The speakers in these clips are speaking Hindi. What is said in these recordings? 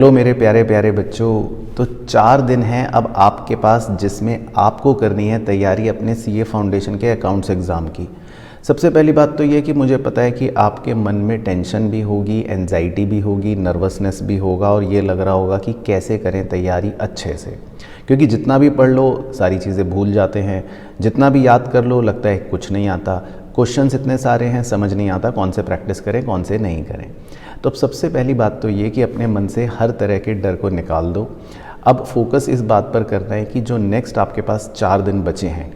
हेलो मेरे प्यारे प्यारे बच्चों। तो 4 दिन हैं अब आपके पास जिसमें आपको करनी है तैयारी अपने सीए फाउंडेशन के अकाउंट्स एग्ज़ाम की। सबसे पहली बात तो ये कि मुझे पता है कि आपके मन में टेंशन भी होगी, एंजाइटी भी होगी, नर्वसनेस भी होगा और ये लग रहा होगा कि कैसे करें तैयारी अच्छे से, क्योंकि जितना भी पढ़ लो सारी चीज़ें भूल जाते हैं, जितना भी याद कर लो लगता है कुछ नहीं आता, क्वेश्चंस इतने सारे हैं समझ नहीं आता कौन से प्रैक्टिस करें कौन से नहीं करें। तो अब सबसे पहली बात तो ये कि अपने मन से हर तरह के डर को निकाल दो। अब फोकस इस बात पर करना है कि जो नेक्स्ट आपके पास 4 दिन बचे हैं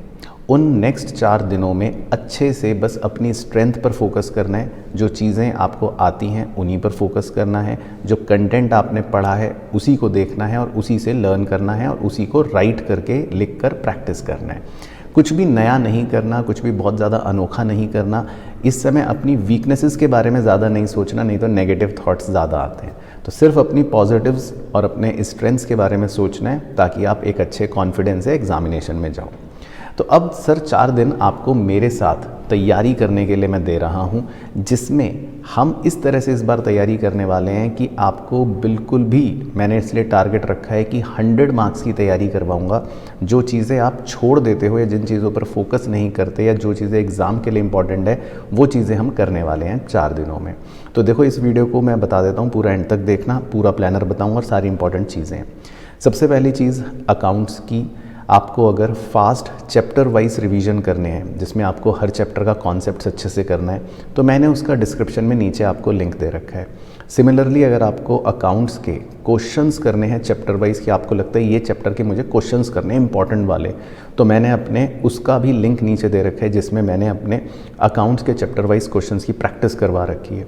उन नेक्स्ट 4 दिनों में अच्छे से बस अपनी स्ट्रेंथ पर फोकस करना है। जो चीज़ें आपको आती हैं उन्हीं पर फोकस करना है, जो कंटेंट आपने पढ़ा है उसी को देखना है और उसी से लर्न करना है और उसी को राइट करके लिख कर प्रैक्टिस करना है। कुछ भी नया नहीं करना, कुछ भी बहुत ज़्यादा अनोखा नहीं करना। इस समय अपनी वीकनेसेस के बारे में ज़्यादा नहीं सोचना, नहीं तो नेगेटिव थॉट्स ज़्यादा आते हैं। तो सिर्फ अपनी पॉजिटिव्स और अपने स्ट्रेंथ्स के बारे में सोचना है ताकि आप एक अच्छे कॉन्फिडेंस से एग्जामिनेशन में जाओ। तो अब सर 4 दिन आपको मेरे साथ तैयारी करने के लिए मैं दे रहा हूँ, जिसमें हम इस तरह से इस बार तैयारी करने वाले हैं कि आपको बिल्कुल भी, मैंने इसलिए टारगेट रखा है कि 100 मार्क्स की तैयारी करवाऊंगा। जो चीज़ें आप छोड़ देते हो या जिन चीज़ों पर फोकस नहीं करते या जो चीज़ें एग्ज़ाम के लिए इंपॉर्टेंट है वो चीज़ें हम करने वाले हैं 4 दिनों में। तो देखो इस वीडियो को मैं बता देता हूँ, पूरा एंड तक देखना, पूरा प्लानर बताऊँगा और सारी इंपॉर्टेंट चीज़ें। सबसे पहली चीज़ अकाउंट्स की, आपको अगर फास्ट चैप्टर वाइज रिवीजन करने हैं जिसमें आपको हर चैप्टर का कॉन्सेप्ट अच्छे से करना है तो मैंने उसका डिस्क्रिप्शन में नीचे आपको लिंक दे रखा है। सिमिलरली अगर आपको अकाउंट्स के क्वेश्चंस करने हैं चैप्टर वाइज कि आपको लगता है ये चैप्टर के मुझे क्वेश्चंस करने हैं इंपॉर्टेंट वाले, तो मैंने अपने उसका भी लिंक नीचे दे रखा है जिसमें मैंने अपने अकाउंट्स के चैप्टर वाइज क्वेश्चंस की प्रैक्टिस करवा रखी है।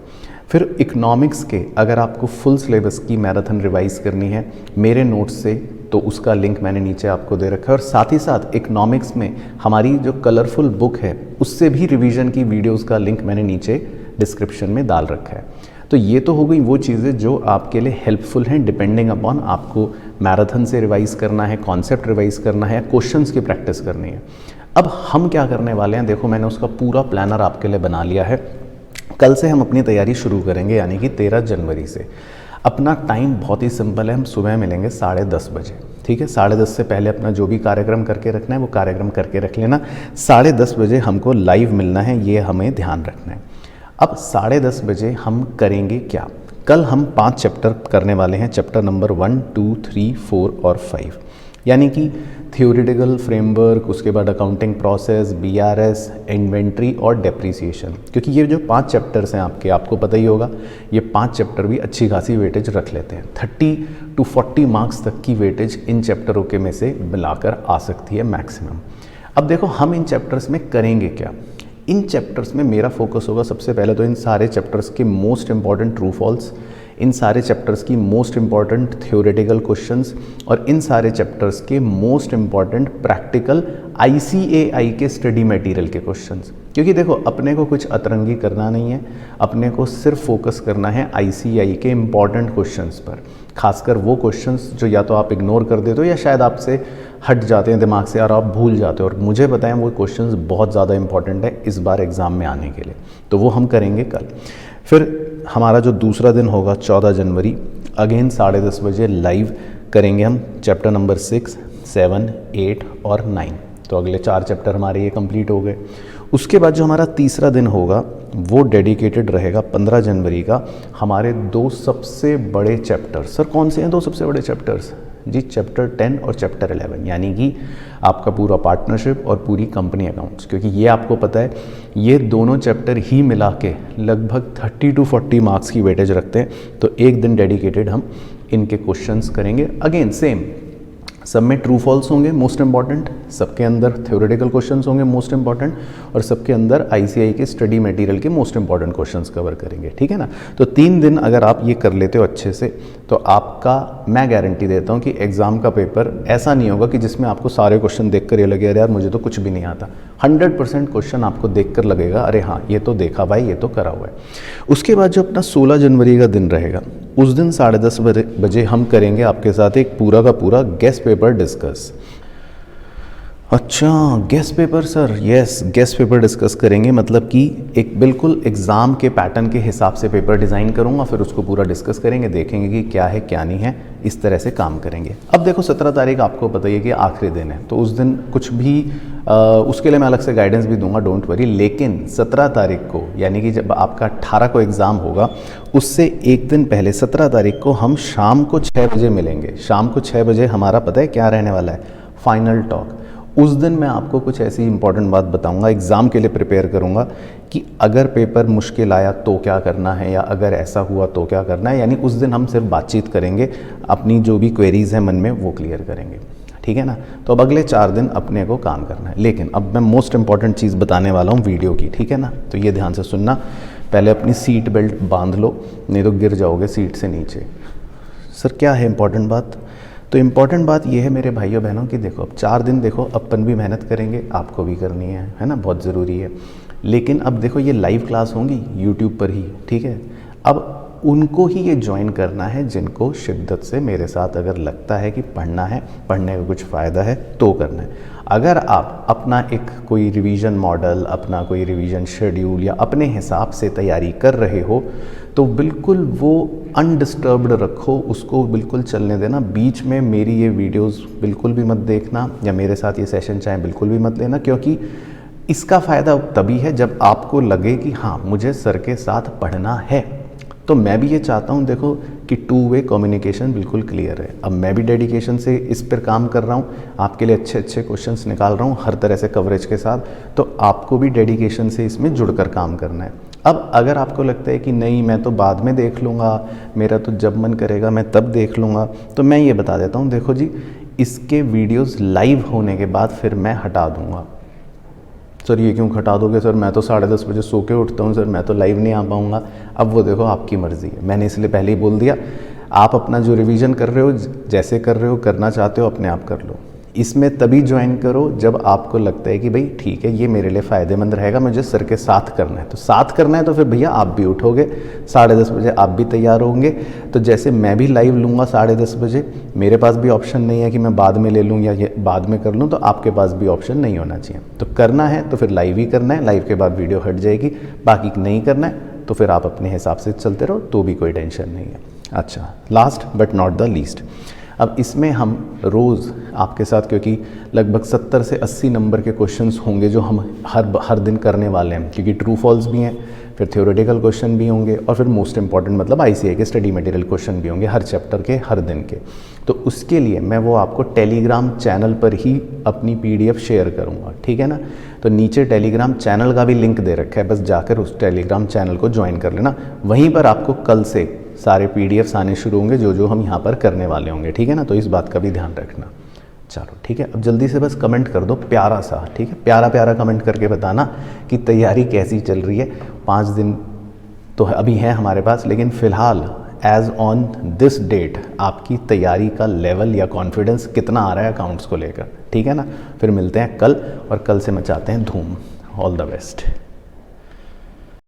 फिर इकोनॉमिक्स के अगर आपको फुल सिलेबस की मैराथन रिवाइज करनी है मेरे नोट्स से तो उसका लिंक मैंने नीचे आपको दे रखा है। और साथ ही साथ इकोनॉमिक्स में हमारी जो कलरफुल बुक है उससे भी रिवीजन की वीडियोस का लिंक मैंने नीचे डिस्क्रिप्शन में डाल रखा है। तो ये तो हो गई वो चीज़ें जो आपके लिए हेल्पफुल हैं डिपेंडिंग अपॉन आपको मैराथन से रिवाइज करना है, कॉन्सेप्ट रिवाइज करना है या क्वेश्चंस की प्रैक्टिस करनी है। अब हम क्या करने वाले हैं, देखो मैंने उसका पूरा प्लानर आपके लिए बना लिया है। कल से हम अपनी तैयारी शुरू करेंगे यानी कि 13 जनवरी से। अपना टाइम बहुत ही सिंपल है, हम सुबह मिलेंगे 10:30 बजे, ठीक है। 10:30 से पहले अपना जो भी कार्यक्रम करके रखना है वो कार्यक्रम करके रख लेना। 10:30 बजे हमको लाइव मिलना है, ये हमें ध्यान रखना है। अब 10:30 बजे हम करेंगे क्या, कल हम 5 चैप्टर करने वाले हैं, चैप्टर नंबर 1, 2, 3, 4 और 5, यानी कि थियोरेटिकल फ्रेमवर्क, उसके बाद अकाउंटिंग प्रोसेस, बीआरएस, इन्वेंट्री और डेप्रीसिएशन। क्योंकि ये जो 5 चैप्टर्स हैं आपको पता ही होगा, ये 5 चैप्टर भी अच्छी खासी वेटेज रख लेते हैं। 30 to 40 मार्क्स तक की वेटेज इन चैप्टरों के में से मिलाकर आ सकती है मैक्सिमम। अब देखो हम इन चैप्टर्स में करेंगे क्या। इन चैप्टर्स में मेरा फोकस होगा सबसे पहले तो इन सारे चैप्टर्स के मोस्ट इंपॉर्टेंट ट्रू फॉल्स, इन सारे चैप्टर्स की मोस्ट इंपॉर्टेंट थ्योरेटिकल क्वेश्चंस और इन सारे चैप्टर्स के मोस्ट इंपॉर्टेंट प्रैक्टिकल आईसीएआई के स्टडी मटेरियल के क्वेश्चंस। क्योंकि देखो अपने को कुछ अतरंगी करना नहीं है, अपने को सिर्फ फोकस करना है आईसीएआई के इम्पॉर्टेंट क्वेश्चंस पर, खासकर वो क्वेश्चंस जो या तो आप इग्नोर कर देते हो या शायद आपसे हट जाते हैं दिमाग से और आप भूल जाते हो, और मुझे बताएं वो क्वेश्चंस बहुत ज़्यादा इंपॉर्टेंट है इस बार एग्ज़ाम में आने के लिए। तो वो हम करेंगे कल। फिर हमारा जो दूसरा दिन होगा 14 जनवरी, अगेन 10:30 बजे लाइव करेंगे हम चैप्टर नंबर 6, 7, 8 और 9। तो अगले 4 चैप्टर हमारे ये कंप्लीट हो गए। उसके बाद जो हमारा तीसरा दिन होगा वो डेडिकेटेड रहेगा 15 जनवरी का हमारे 2 सबसे बड़े चैप्टर्स। सर कौन से हैं 2 सबसे बड़े चैप्टर्स? जी चैप्टर 10 और चैप्टर 11, यानी कि आपका पूरा पार्टनरशिप और पूरी कंपनी अकाउंट्स। क्योंकि ये आपको पता है ये दोनों चैप्टर ही मिला के लगभग 30 to 40 मार्क्स की वेटेज रखते हैं। तो एक दिन डेडिकेटेड हम इनके क्वेश्चंस करेंगे। अगेन सेम, सब में ट्रू फॉल्स होंगे मोस्ट इंपॉर्टेंट, सबके अंदर थ्योरेटिकल क्वेश्चंस होंगे मोस्ट इंपॉर्टेंट और सबके अंदर आईसीएआई के स्टडी मटेरियल के मोस्ट इंपॉर्टेंट क्वेश्चंस कवर करेंगे, ठीक है ना। तो 3 दिन अगर आप ये कर लेते हो अच्छे से तो आपका मैं गारंटी देता हूँ कि एग्ज़ाम का पेपर ऐसा नहीं होगा कि जिसमें आपको सारे क्वेश्चन देख कर ये लगे अरे यार मुझे तो कुछ भी नहीं आता। 100% क्वेश्चन आपको देख कर लगेगा अरे हाँ ये तो देखा भाई, ये तो करा हुआ है। उसके बाद जो अपना 16 जनवरी का दिन रहेगा उस दिन 10:30 बजे हम करेंगे आपके साथ एक पूरा का पूरा गेस्ट पेपर डिस्कस। अच्छा, guest paper sir, yes guest paper discuss करेंगे, मतलब कि एक बिल्कुल एग्ज़ाम के पैटर्न के हिसाब से पेपर डिज़ाइन करूँगा, फिर उसको पूरा डिस्कस करेंगे, देखेंगे कि क्या है क्या नहीं है, इस तरह से काम करेंगे। अब देखो 17 तारीख आपको बताइए कि आखिरी दिन है, तो उस दिन कुछ भी उसके लिए मैं अलग से गाइडेंस भी दूंगा, डोंट वरी। लेकिन 17 तारीख को, यानी कि जब आपका 18 को एग्ज़ाम होगा, उससे एक दिन पहले 17 तारीख को हम शाम को 6 बजे मिलेंगे। शाम को 6 बजे हमारा पता है क्या रहने वाला है, फाइनल टॉक। उस दिन मैं आपको कुछ ऐसी इंपॉर्टेंट बात बताऊंगा, एग्ज़ाम के लिए प्रिपेयर करूंगा कि अगर पेपर मुश्किल आया तो क्या करना है, या अगर ऐसा हुआ तो क्या करना है। यानी उस दिन हम सिर्फ बातचीत करेंगे, अपनी जो भी क्वेरीज़ हैं मन में वो क्लियर करेंगे, ठीक है ना। तो अब अगले 4 दिन अपने को काम करना है। लेकिन अब मैं मोस्ट इंपॉर्टेंट चीज़ बताने वाला हूँ वीडियो की, ठीक है ना। तो ये ध्यान से सुनना, पहले अपनी सीट बेल्ट बांध लो, नहीं तो गिर जाओगे सीट से नीचे। सर क्या है इंपॉर्टेंट बात? तो इम्पॉर्टेंट बात ये है मेरे भाइयों बहनों कि देखो अब 4 दिन देखो अपन भी मेहनत करेंगे, आपको भी करनी है ना, बहुत ज़रूरी है। लेकिन अब देखो ये लाइव क्लास होंगी यूट्यूब पर ही, ठीक है। अब उनको ही ये ज्वाइन करना है जिनको शिद्दत से मेरे साथ अगर लगता है कि पढ़ना है, पढ़ने का कुछ फ़ायदा है तो करना है। अगर आप अपना एक कोई रिवीजन मॉडल, अपना कोई रिवीजन शेड्यूल या अपने हिसाब से तैयारी कर रहे हो तो बिल्कुल वो अनडिस्टर्ब्ड रखो, उसको बिल्कुल चलने देना। बीच में मेरी ये वीडियोस बिल्कुल भी मत देखना, या मेरे साथ ये सेशन चाहे बिल्कुल भी मत लेना, क्योंकि इसका फ़ायदा तभी है जब आपको लगे कि हाँ मुझे सर के साथ पढ़ना है। तो मैं भी ये चाहता हूँ देखो कि 2 वे कम्युनिकेशन बिल्कुल क्लियर है। अब मैं भी डेडिकेशन से इस पर काम कर रहा हूँ, आपके लिए अच्छे अच्छे क्वेश्चंस निकाल रहा हूँ हर तरह से कवरेज के साथ, तो आपको भी डेडिकेशन से इसमें जुड़कर काम करना है। अब अगर आपको लगता है कि नहीं मैं तो बाद में देख लूँगा, मेरा तो जब मन करेगा मैं तब देख लूँगा, तो मैं ये बता देता हूँ, देखो जी इसके वीडियोस लाइव होने के बाद फिर मैं हटा दूँगा। सर ये क्यों हटा दोगे? सर मैं तो 10:30 बजे सो के उठता हूँ, सर मैं तो लाइव नहीं आ पाऊँगा। अब वो देखो आपकी मर्ज़ी है, मैंने इसलिए पहले ही बोल दिया, आप अपना जो रिवीजन कर रहे हो, जैसे कर रहे हो, करना चाहते हो अपने आप कर लो। इसमें तभी ज्वाइन करो जब आपको लगता है कि भाई ठीक है ये मेरे लिए फ़ायदेमंद रहेगा, मुझे सर के साथ करना है। तो साथ करना है तो फिर भैया आप भी उठोगे 10:30 बजे, आप भी तैयार होंगे। तो जैसे मैं भी लाइव लूँगा 10:30 बजे, मेरे पास भी ऑप्शन नहीं है कि मैं बाद में ले लूँ या ये बाद में कर लूँ, तो आपके पास भी ऑप्शन नहीं होना चाहिए। तो करना है तो फिर लाइव ही करना है, लाइव के बाद वीडियो हट जाएगी। बाकी नहीं करना है तो फिर आप अपने हिसाब से चलते रहो, तो भी कोई टेंशन नहीं है। अच्छा, last but not the least, अब इसमें हम रोज़ आपके साथ, क्योंकि लगभग 70 से 80 नंबर के क्वेश्चंस होंगे जो हम हर दिन करने वाले हैं, क्योंकि ट्रू फॉल्स भी हैं, फिर थ्योरेटिकल क्वेश्चन भी होंगे, और फिर मोस्ट इंपॉर्टेंट मतलब ICA के स्टडी मटेरियल क्वेश्चन भी होंगे हर चैप्टर के, हर दिन के। तो उसके लिए मैं वो आपको टेलीग्राम चैनल पर ही अपनी PDF शेयर करूँगा, ठीक है ना। तो नीचे टेलीग्राम चैनल का भी लिंक दे रखा है, बस जाकर उस टेलीग्राम चैनल को ज्वाइन कर लेना। वहीं पर आपको कल से सारे PDFs आने शुरू होंगे जो हम यहाँ पर करने वाले होंगे, ठीक है ना। तो इस बात का भी ध्यान रखना। चलो ठीक है, अब जल्दी से बस कमेंट कर दो प्यारा सा, ठीक है, प्यारा प्यारा कमेंट करके बताना कि तैयारी कैसी चल रही है। 5 दिन तो अभी है हमारे पास, लेकिन फ़िलहाल एज़ ऑन दिस डेट आपकी तैयारी का लेवल या कॉन्फिडेंस कितना आ रहा है अकाउंट्स को लेकर, ठीक है ना। फिर मिलते हैं कल, और कल से मचाते हैं धूम। All the best.